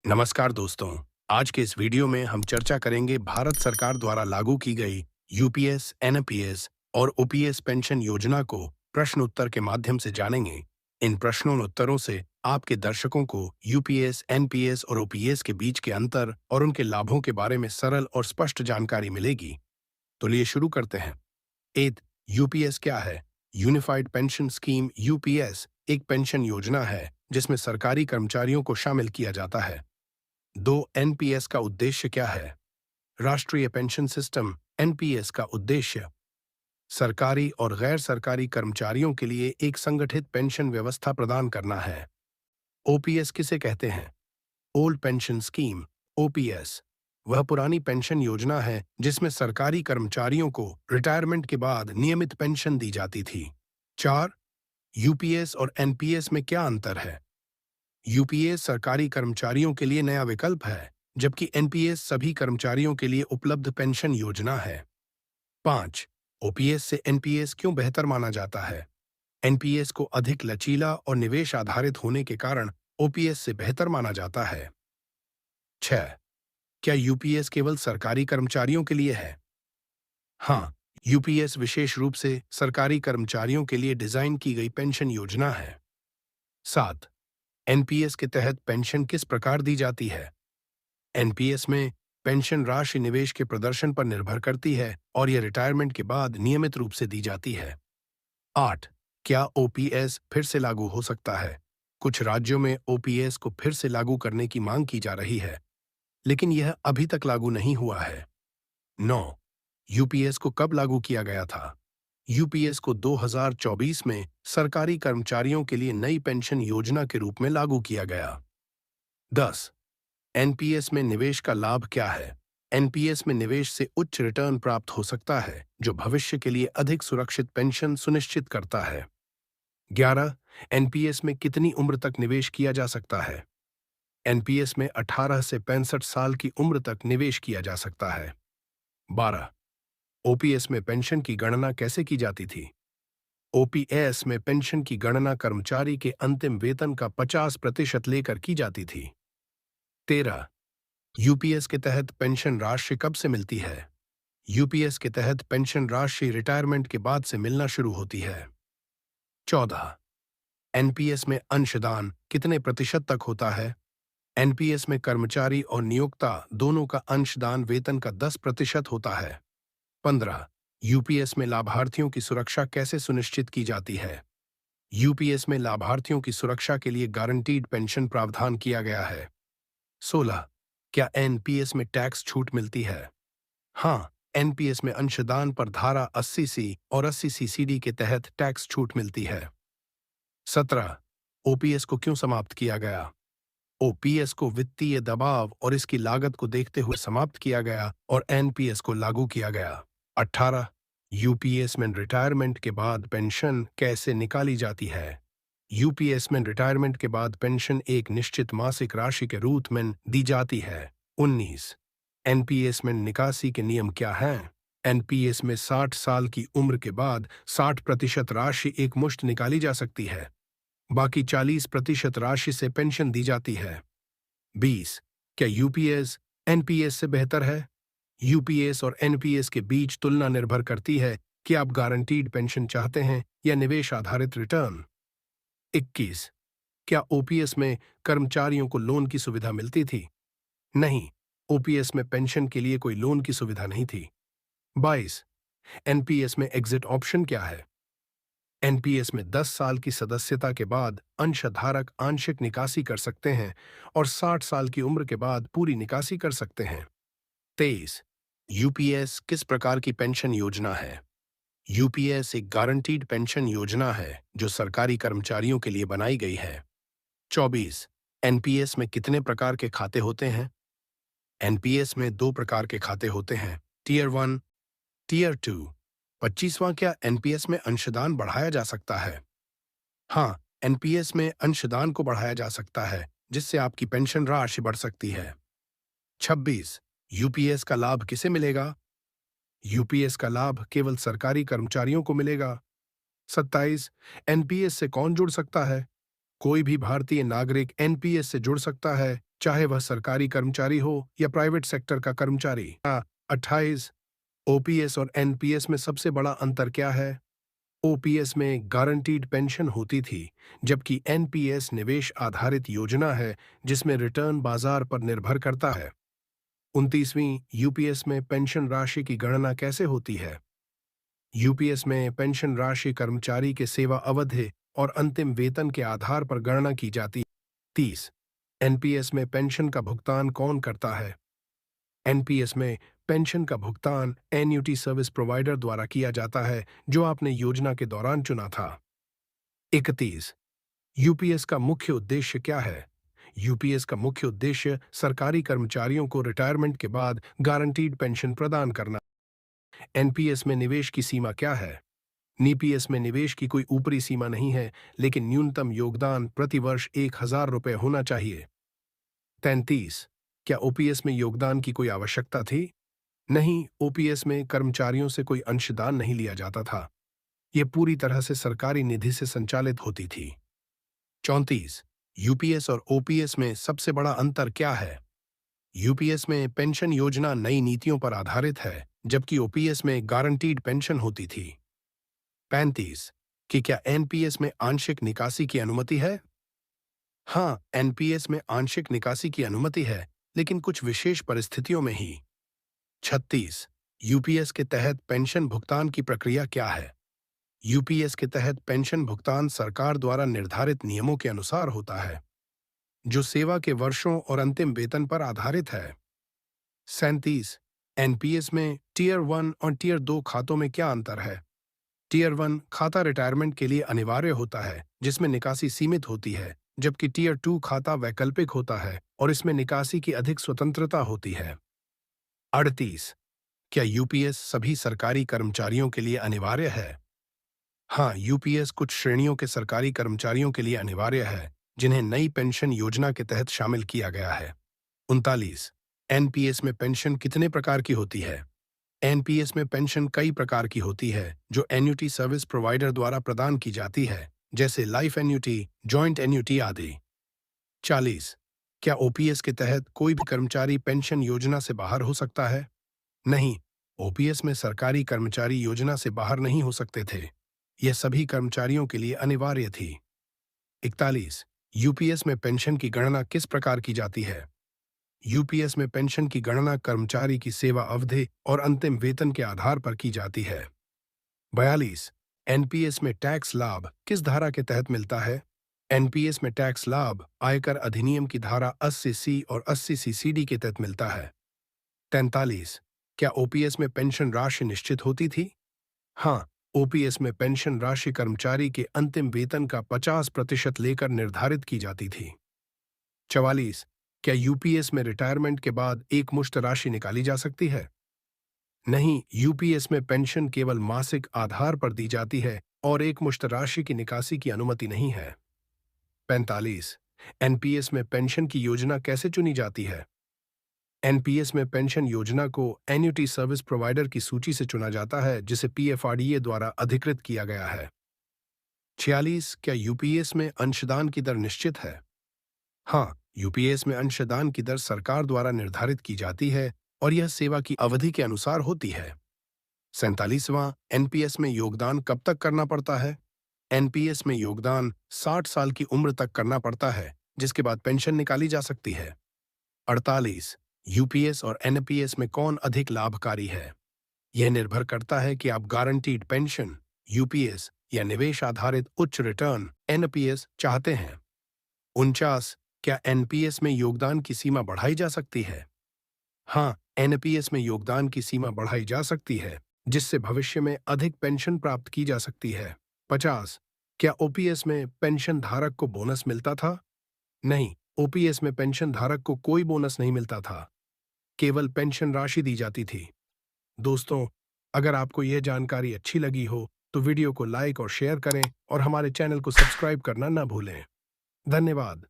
नमस्कार दोस्तों। आज के इस वीडियो में हम चर्चा करेंगे भारत सरकार द्वारा लागू की गई यूपीएस, एनपीएस और ओपीएस पेंशन योजना को प्रश्न उत्तर के माध्यम से जानेंगे। इन प्रश्नों और उत्तरों से आपके दर्शकों को यूपीएस, एनपीएस और ओपीएस के बीच के अंतर और उनके लाभों के बारे में सरल और स्पष्ट जानकारी मिलेगी। तो लिए शुरू करते हैं। एट यूपीएस क्या है? यूनिफाइड पेंशन स्कीम यूपीएस एक पेंशन योजना है जिसमें सरकारी कर्मचारियों को शामिल किया जाता है। दो एनपीएस का उद्देश्य क्या है? राष्ट्रीय पेंशन सिस्टम एनपीएस का उद्देश्य सरकारी और गैर सरकारी कर्मचारियों के लिए एक संगठित पेंशन व्यवस्था प्रदान करना है। ओपीएस किसे कहते हैं? ओल्ड पेंशन स्कीम ओपीएस वह पुरानी पेंशन योजना है जिसमें सरकारी कर्मचारियों को रिटायरमेंट के बाद नियमित पेंशन दी जाती थी। चार यूपीएस और एनपीएस में क्या अंतर है? यूपीएस सरकारी कर्मचारियों के लिए नया विकल्प है, जबकि एनपीएस सभी कर्मचारियों के लिए उपलब्ध पेंशन योजना है। 5. ओपीएस से एनपीएस क्यों बेहतर माना जाता है? एनपीएस को अधिक लचीला और निवेश आधारित होने के कारण ओपीएस से बेहतर माना जाता है। 6. क्या यूपीएस केवल सरकारी कर्मचारियों के लिए है? हाँ, यूपीएस विशेष रूप से सरकारी कर्मचारियों के लिए डिजाइन की गई पेंशन योजना है। 7. एनपीएस के तहत पेंशन किस प्रकार दी जाती है? एनपीएस में पेंशन राशि निवेश के प्रदर्शन पर निर्भर करती है और यह रिटायरमेंट के बाद नियमित रूप से दी जाती है। 8. क्या ओपीएस फिर से लागू हो सकता है? कुछ राज्यों में ओपीएस को फिर से लागू करने की मांग की जा रही है, लेकिन यह अभी तक लागू नहीं हुआ है। 9. यूपीएस को कब लागू किया गया था? यूपीएस को 2024 में सरकारी कर्मचारियों के लिए नई पेंशन योजना के रूप में लागू किया गया। 10. एनपीएस में निवेश का लाभ क्या है? एनपीएस में निवेश से उच्च रिटर्न प्राप्त हो सकता है, जो भविष्य के लिए अधिक सुरक्षित पेंशन सुनिश्चित करता है। 11. एनपीएस में कितनी उम्र तक निवेश किया जा सकता है? एनपीएस में 18 से 65 साल की उम्र तक निवेश किया जा सकता है। 12. ओपीएस में पेंशन की गणना कैसे की जाती थी? ओपीएस में पेंशन की गणना कर्मचारी के अंतिम वेतन का 50% लेकर की जाती थी। 13. यूपीएस के तहत पेंशन राशि कब से मिलती है? यूपीएस के तहत पेंशन राशि रिटायरमेंट के बाद से मिलना शुरू होती है। 14. एनपीएस में अंशदान कितने प्रतिशत तक होता है? एनपीएस में कर्मचारी और नियोक्ता दोनों का अंशदान वेतन का 10% होता है। 15. यूपीएस में लाभार्थियों की सुरक्षा कैसे सुनिश्चित की जाती है? यूपीएस में लाभार्थियों की सुरक्षा के लिए गारंटीड पेंशन प्रावधान किया गया है। 16. क्या एनपीएस में टैक्स छूट मिलती है? हाँ, एनपीएस में अंशदान पर धारा 80C और 80CCD के तहत टैक्स छूट मिलती है। 17. ओपीएस को क्यों समाप्त किया गया? ओपीएस को वित्तीय दबाव और इसकी लागत को देखते हुए समाप्त किया गया और एनपीएस को लागू किया गया। 18. यूपीएस में रिटायरमेंट के बाद पेंशन कैसे निकाली जाती है? यूपीएस में रिटायरमेंट के बाद पेंशन एक निश्चित मासिक राशि के रूप में दी जाती है। 19. एनपीएस में निकासी के नियम क्या हैं? एनपीएस में 60 साल की उम्र के बाद 60% राशि एक मुश्त निकाली जा सकती है। बाकी 40% राशि से पेंशन दी जाती है। 20. क्या यूपीएस एनपीएस से बेहतर है? यूपीएस और एनपीएस के बीच तुलना निर्भर करती है कि आप गारंटीड पेंशन चाहते हैं या निवेश आधारित रिटर्न। 21. क्या ओपीएस में कर्मचारियों को लोन की सुविधा मिलती थी? नहीं, ओपीएस में पेंशन के लिए कोई लोन की सुविधा नहीं थी। 22. एनपीएस में एग्जिट ऑप्शन क्या है? एनपीएस में 10 साल की सदस्यता के बाद अंशधारक आंशिक निकासी कर सकते हैं और 60 साल की उम्र के बाद पूरी निकासी कर सकते हैं। 23. यूपीएस किस प्रकार की पेंशन योजना है? यूपीएस एक गारंटीड पेंशन योजना है जो सरकारी कर्मचारियों के लिए बनाई गई है। 24. एनपीएस में कितने प्रकार के खाते होते हैं? एनपीएस में 2 प्रकार के खाते होते हैं, टीयर 1, टीयर 2। 25वां क्या एनपीएस में अंशदान बढ़ाया जा सकता है? हाँ, एनपीएस में अंशदान को बढ़ाया जा सकता है, जिससे आपकी पेंशन राशि बढ़ सकती है। 26. यूपीएस का लाभ किसे मिलेगा? यूपीएस का लाभ केवल सरकारी कर्मचारियों को मिलेगा। 27. एनपीएस से कौन जुड़ सकता है? कोई भी भारतीय नागरिक एनपीएस से जुड़ सकता है, चाहे वह सरकारी कर्मचारी हो या प्राइवेट सेक्टर का कर्मचारी। 28 ओपीएस और एनपीएस में सबसे बड़ा अंतर क्या है? ओपीएस में गारंटीड पेंशन होती थी, जबकि एनपीएस निवेश आधारित योजना है जिसमें रिटर्न बाजार पर निर्भर करता है। 29वीं यूपीएस में पेंशन राशि की गणना कैसे होती है? यूपीएस में पेंशन राशि कर्मचारी के सेवा अवधि और अंतिम वेतन के आधार पर गणना की जाती है। 30 एनपीएस में पेंशन का भुगतान कौन करता है? एनपीएस में पेंशन का भुगतान एन्युटी सर्विस प्रोवाइडर द्वारा किया जाता है जो आपने योजना के दौरान चुना था। 31 यूपीएस का मुख्य उद्देश्य क्या है? यूपीएस का मुख्य उद्देश्य सरकारी कर्मचारियों को रिटायरमेंट के बाद गारंटीड पेंशन प्रदान करना। एनपीएस में निवेश की सीमा क्या है? नीपीएस में निवेश की कोई ऊपरी सीमा नहीं है, लेकिन न्यूनतम योगदान प्रति वर्ष 1,000 रुपये होना चाहिए। 33 क्या ओपीएस में योगदान की कोई आवश्यकता थी? नहीं, ओपीएस में कर्मचारियों से कोई अंशदान नहीं लिया जाता था। यह पूरी तरह से सरकारी निधि से संचालित होती थी। 34 यूपीएस और ओपीएस में सबसे बड़ा अंतर क्या है? यूपीएस में पेंशन योजना नई नीतियों पर आधारित है, जबकि ओपीएस में गारंटीड पेंशन होती थी। 35 कि क्या एनपीएस में आंशिक निकासी की अनुमति है? हाँ, एनपीएस में आंशिक निकासी की अनुमति है, लेकिन कुछ विशेष परिस्थितियों में ही। 36 यूपीएस के तहत पेंशन भुगतान की प्रक्रिया क्या है? यूपीएस के तहत पेंशन भुगतान सरकार द्वारा निर्धारित नियमों के अनुसार होता है, जो सेवा के वर्षों और अंतिम वेतन पर आधारित है। 37 एनपीएस में टीयर 1 और टीयर 2 खातों में क्या अंतर है? टीयर 1 खाता रिटायरमेंट के लिए अनिवार्य होता है, जिसमें निकासी सीमित होती है, जबकि टीयर 2 खाता वैकल्पिक होता है और इसमें निकासी की अधिक स्वतंत्रता होती है। 38 क्या यूपीएस सभी सरकारी कर्मचारियों के लिए अनिवार्य है? हाँ, यूपीएस कुछ श्रेणियों के सरकारी कर्मचारियों के लिए अनिवार्य है, जिन्हें नई पेंशन योजना के तहत शामिल किया गया है। 39 एनपीएस में पेंशन कितने प्रकार की होती है? एनपीएस में पेंशन कई प्रकार की होती है, जो एन्युटी सर्विस प्रोवाइडर द्वारा प्रदान की जाती है, जैसे लाइफ एन्युटी, जॉइंट एन्युटी आदि। 40 क्या ओपीएस के तहत कोई भी कर्मचारी पेंशन योजना से बाहर हो सकता है? नहीं, ओपीएस में सरकारी कर्मचारी योजना से बाहर नहीं हो सकते थे। यह सभी कर्मचारियों के लिए अनिवार्य थी। 41 यूपीएस में पेंशन की गणना किस प्रकार की जाती है? यूपीएस में पेंशन की गणना कर्मचारी की सेवा अवधि और अंतिम वेतन के आधार पर की जाती है। 42 एनपीएस में टैक्स लाभ किस धारा के तहत मिलता है? एनपीएस में टैक्स लाभ आयकर अधिनियम की धारा 80C और 80C CD के तहत मिलता है। 43 क्या ओपीएस में पेंशन राशि निश्चित होती थी? हाँ, ओपीएस में पेंशन राशि कर्मचारी के अंतिम वेतन का 50% लेकर निर्धारित की जाती थी। 44 क्या यूपीएस में रिटायरमेंट के बाद एक मुश्त राशि निकाली जा सकती है? नहीं, यूपीएस में पेंशन केवल मासिक आधार पर दी जाती है और एक मुश्त राशि की निकासी की अनुमति नहीं है। 45 एनपीएस में पेंशन की योजना कैसे चुनी जाती है? एनपीएस में पेंशन योजना को एन्युटी सर्विस प्रोवाइडर की सूची से चुना जाता है, जिसे पीएफआरडीए द्वारा अधिकृत किया गया है। 46 क्या यूपीएस में अंशदान की दर निश्चित है? हाँ, यूपीएस में अंशदान की दर सरकार द्वारा निर्धारित की जाती है और यह सेवा की अवधि के अनुसार होती है। 47वां एनपीएस में योगदान कब तक करना पड़ता है? एनपीएस में योगदान 60 साल की उम्र तक करना पड़ता है, जिसके बाद पेंशन निकाली जा सकती है। 48 यूपीएस और एनपीएस में कौन अधिक लाभकारी है? यह निर्भर करता है कि आप गारंटीड पेंशन यूपीएस या निवेश आधारित उच्च रिटर्न एनपीएस चाहते हैं। 49 क्या एनपीएस में योगदान की सीमा बढ़ाई जा सकती है? हाँ, एनपीएस में योगदान की सीमा बढ़ाई जा सकती है, जिससे भविष्य में अधिक पेंशन प्राप्त की जा सकती है। 50 क्या ओपीएस में पेंशन धारक को बोनस मिलता था? नहीं, ओपीएस में पेंशन धारक को कोई बोनस नहीं मिलता था, केवल पेंशन राशि दी जाती थी। दोस्तों, अगर आपको यह जानकारी अच्छी लगी हो तो वीडियो को लाइक और शेयर करें और हमारे चैनल को सब्सक्राइब करना ना भूलें। धन्यवाद।